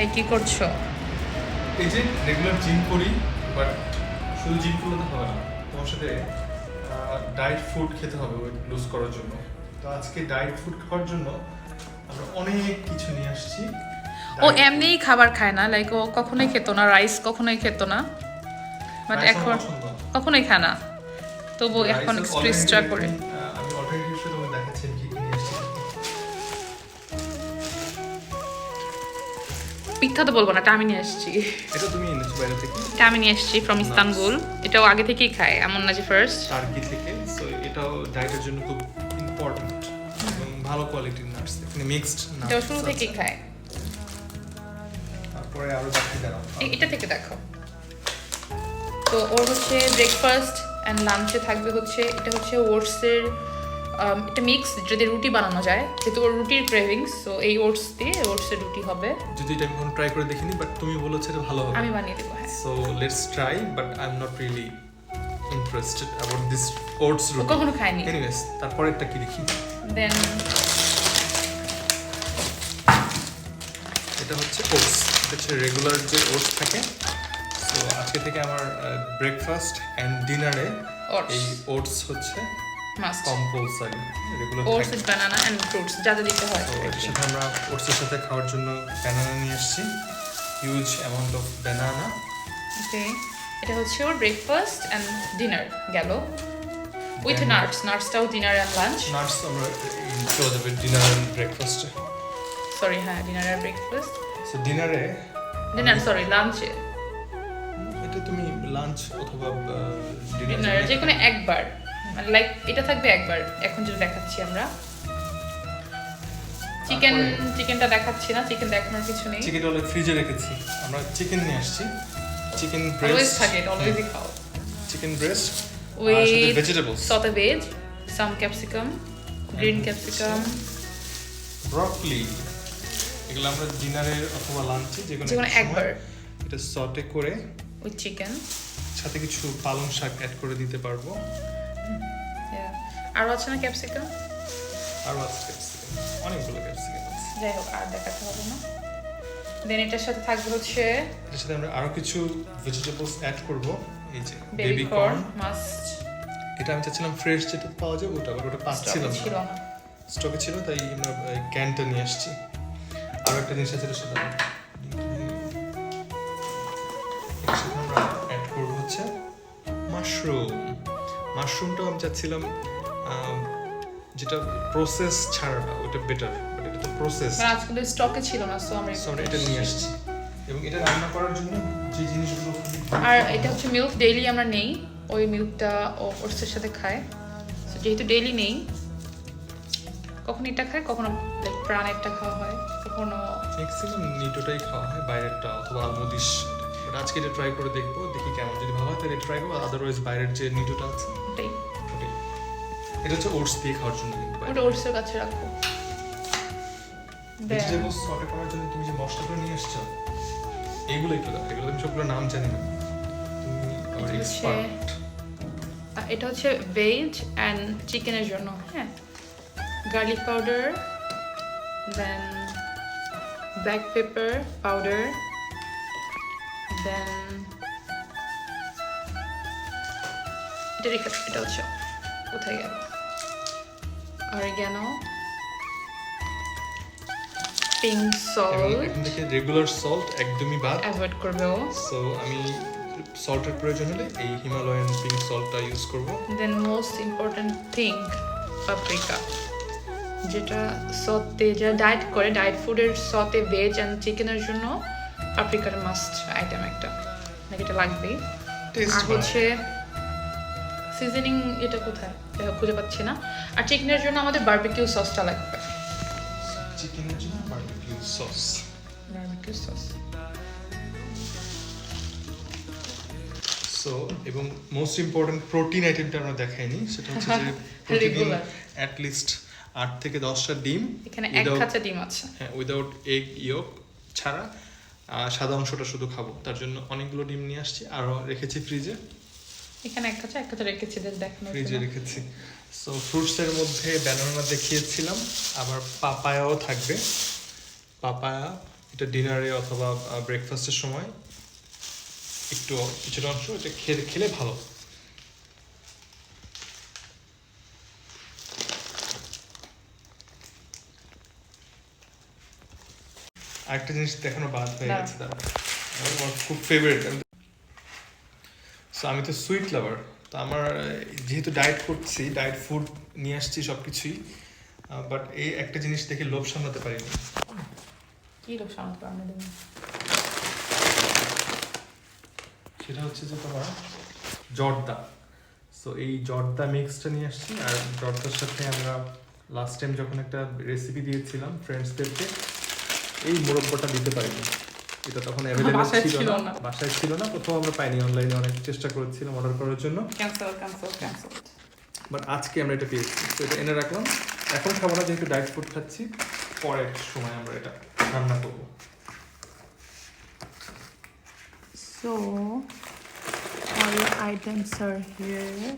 এই কি করছো? এই যে রেগুলার জিম করি, বাট শুধু জিম করলে তো হবে না, তোমার সাথে ডায়েট ফুড খেতে হবে ওয়েট লুজ করার জন্য। তো আজকে ডায়েট ফুড খাওয়ার জন্য আমরা অনেক কিছু নিয়ে আসছি। ও এমনিই খাবার খায় না, লাইক ও কখনোই খেত না, রাইস কখনোই খেত না, বাট এখন কখনোই খায় না, তবু এখন একটু এক্সট্রা করে। আমি অল্টারনেটিভ হিসেবে তোমাকে দেখাচ্ছি আমি কি কি নিয়ে আসছি। মিথ্যা তো বলবো না, এটা আমি নিয়ে আসছি। এটা তুমি এনেছো বাইরে থেকে? এটা আমি নিয়ে আসছি ফ্রম ইস্তানবুল। এটাও আগে থেকেই খায়, এমন না যে ফার্স্ট। টার্কি থেকে। সো এটাও ডায়েটের জন্য খুব ইম্পর্টেন্ট এবং ভালো কোয়ালিটির নাটস, এখানে মিক্সড নাটস। এটাও শুরু থেকেই খায়। তারপরে আরো বাকি দাঁড়াও, এটা থেকে দেখো। তো ওর হচ্ছে ব্রেকফাস্ট অ্যান্ড লাঞ্চে থাকবে হচ্ছে, এটা হচ্ছে ওটসের এটা মিক্স, যদি রুটি বানানো যায়, যেহেতু ওর রুটির ক্রেভিংস, তো এই ওটস দিয়ে ওটসের রুটি হবে। যদি এটা আমি এখন ট্রাই করে দেখিনি, বাট তুমি বলেছো এটা ভালো হবে। আমি বানিয়ে দেবো, হ্যাঁ। So let's try, but I am not really interested about this oats ও রুটি। কখনো খায়নি। এনিওয়েজ, তারপরেরটা কি দেখি। দেন এটা হচ্ছে ওটস, এটা হচ্ছে রেগুলার যে ওটস থাকে। সো আজকে থেকে আমার ব্রেকফাস্ট অ্যান্ড ডিনারে এই ওটস হচ্ছে মাস্ট কম্পালসারি, রেগুলার ওটস থাকে। উইথ বানানা এন্ড ফ্রুটস, যা যা দিতে হয়। তো এর সাথে আমরা ওটসের সাথে খাওয়ার জন্য ব্যানানা নিয়ে এসেছি, huge amount of banana. Okay, এটা হচ্ছে ওর ব্রেকফাস্ট অ্যান্ড ডিনার গেল, উইথ নাটস। নাটসটাও ডিনার অ্যান্ড লাঞ্চ। নাটস আমরা চলে যাবে ডিনার অ্যান্ড ব্রেকফাস্টে। সরি, হ্যাঁ, ডিনার আর ব্রেকফাস্ট। সো ডিনারে ডিনার, সরি, লাঞ্চে। এটা তুমি লাঞ্চ অথবা ডিনার যে কোনো একবার, মানে লাইক এটা থাকবে একবার। এখন যেটা দেখাচ্ছি আমরা চিকেনটা দেখাচ্ছি না, চিকেন দেখানোর কিছু নেই। চিকেন অলরেডি ফ্রিজে রেখেছি, আমরা চিকেন নিয়ে আসছি। চিকেন অলওয়েজ ব্রেস্ট থাকে, এটা অলওয়েজই খাও। চিকেন ব্রেস্ট উইথ ভেজিটেবলস, সতে ভেজ, সাম ক্যাপসিকাম, গ্রিন ক্যাপসিকাম, ব্রকলি। এগুলো আমরা ডিনারে অথবা লাঞ্চে যে কোনো একবার এটা সটে করে উইথ চিকেন। সাথে কিছু পালং শাক অ্যাড করে দিতে পারবো। আরও আছে না ক্যাপসিকাম? আরও আছে ক্যাপসিকাম, অনেকগুলো ক্যাপসিকাম আছে। যাই হোক, আর দেখাতে হবে না। দেন এটার সাথে থাকবে হচ্ছে এর সাথে আমরা আরো কিছু ভেজিটেবলস অ্যাড করব। এই যে বেবি কর্ন মাস্ট। এটা আমি চাচ্ছিলাম ফ্রেশ যেটা পাওয়া যায় ওটা, বাট ওটা পাচ্ছিলাম ছিল না, না, স্টকে ছিল, তাই আমরা ক্যানটা নিয়ে আসছি। আরো একটা জিনিস আছে সেটা আমরা অ্যাড করব হচ্ছে মাশরুম। মাশরুমটাও আমি চাচ্ছিলাম যেটা প্রসেস ছাড়া না, ওটা বেটার, বাট এটা তো প্রসেস। মানে আজকে স্টকে ছিল না, সো আমরা এটা নিয়ে আসছি। এবং এটা রান্না করার জন্য যে জিনিসগুলো আর এটা হচ্ছে মিল্ক, ডেইলি আমরা নেই, ওই মিল্কটা ওটসের সাথে খায়। সো যেহেতু ডেইলি নেই, কখনো এটা খায়, কখনো প্রাণেরটা খাওয়া হয়, কখনো ম্যাক্সিমাম নিটোটাই খাওয়া হয়, বাইরেরটা অথবা আলমোদিস। বাট আজকে এটা ট্রাই করে দেখবো, দেখি কেমন, যদি ভালো হয় তাহলে ট্রাই করবো, আদারওয়াইজ বাইরের যে নিটোটা আছে ওটাই। ওটাই। এটা হচ্ছে ওটস দিয়ে খাওয়ার জন্য, কিন্তু ওটা ওটসের কাছে রাখবো। ভেজিটেবলস সর্ট করার জন্য তুমি যে মশলাগুলো নিয়ে এসছো এইগুলো একটু দাও, এগুলো আমি সবগুলো নাম জানি না, তুমি আমার এক্সপার্ট। এটা হচ্ছে ভেজ অ্যান্ড চিকেনের জন্য, হ্যাঁ। গার্লিক পাউডার, দেন ব্ল্যাক পেপার পাউডার, দেন এটা রেখে, এটা হচ্ছে কোথায় গেল, অরিগ্যানো, পিঙ্ক সল্ট। এখান থেকে রেগুলার সল্ট একদমই বাদ, অ্যাভয়েড করবে ও। সো আমি সল্টের প্রয়োজন হলে এই হিমালয়ান পিঙ্ক সল্টটা ইউজ করব। দেন মোস্ট ইম্পর্টেন্ট থিং, পাপরিকা, যেটা সতে, যারা ডায়েট করে, ডায়েট ফুডের সতে ভেজ অ্যান্ড চিকেনের জন্য পাপরিকার মাস্ট আইটেম একটা, নাকি এটা লাগবেই। আর হচ্ছে সিজনিং, এটা কোথায় খুঁজে পাচ্ছি না। আর চিকেনের জন্য আমাদের বারবিকিউ সসটা লাগবে, চিকেনের জন্য barbecue sauce. Barbecue sauce. So এবং মোস্ট ইম্পর্টেন্ট প্রোটিন আইটেমটা আমরা দেখাইনি, সেটা হচ্ছে যে প্রতিদিন অ্যাট লিস্ট 8 থেকে 10টা ডিম। এখানে এক খাঁচা ডিম আছে, হ্যাঁ, উইদাউট এগ ইয়োক ছাড়া, সাদা অংশটা শুধু খাবো, তার জন্য অনেকগুলো ডিম নিয়ে আসছি, আরও রেখেছি ফ্রিজে। এখানে এক খাঁচা রেখেছি, দেখানো ফ্রিজে রেখেছি। সো ফ্রুটসের মধ্যে ব্যানানা দেখিয়েছিলাম, আবার পাপায়াও থাকবে, পাপায়া এটা ডিনারে অথবা ব্রেকফাস্টের সময় একটু কিছুটা অংশ এটা খেলে ভালো। আরেকটা জিনিস দেখানো বাদ হয়ে গেছে, আমার খুব ফেভারিট। সো আমি তো সুইট লাভার, তো আমার যেহেতু ডায়েট করছি, ডায়েট ফুড নিয়ে আসছি সব কিছুই, বাট এই একটা জিনিস দেখে লোভ সামলাতে পারিনি। কি লোক সামলাতে পারবে না? সেটা হচ্ছে যে তোমার জর্দা। সো এই জর্দা মিক্সটা নিয়ে আসছি, আর জর্দার সাথে আমরা লাস্ট টাইম যখন একটা রেসিপি দিয়েছিলাম ফ্রেন্ডসদেরকে, এই মোরব্বাটা দিতে পারিনি। এটা তখন অ্যাভেলেবল বাসায় ছিল ছিল না, না। বাসায় ছিল না, কোথাও আমরা পাইনি, অনলাইনে অনেক চেষ্টা করেছিলাম অর্ডার করার জন্য, ক্যান্সেল। বাট আজকে আমরা এটা পেয়েছি। তো এটা এনে রাখলাম, এখন খাবো না যেহেতু ডায়েট ফুড খাচ্ছি, পরের সময় আমরা এটা রান্না করবো। So all the items are here.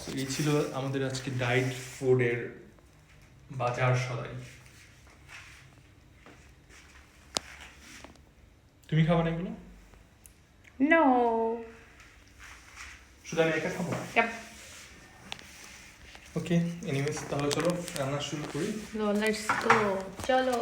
So, এই ছিল আমাদের আজকে ডায়েট ফুডের বাজার সদাই। তুমি খাবে না এগুলো? No. শুধু আমি একা খাবো? Yep. ওকে, এনিওয়েজ তাহলে চলো রান্না শুরু করি। So let's go. Chalo.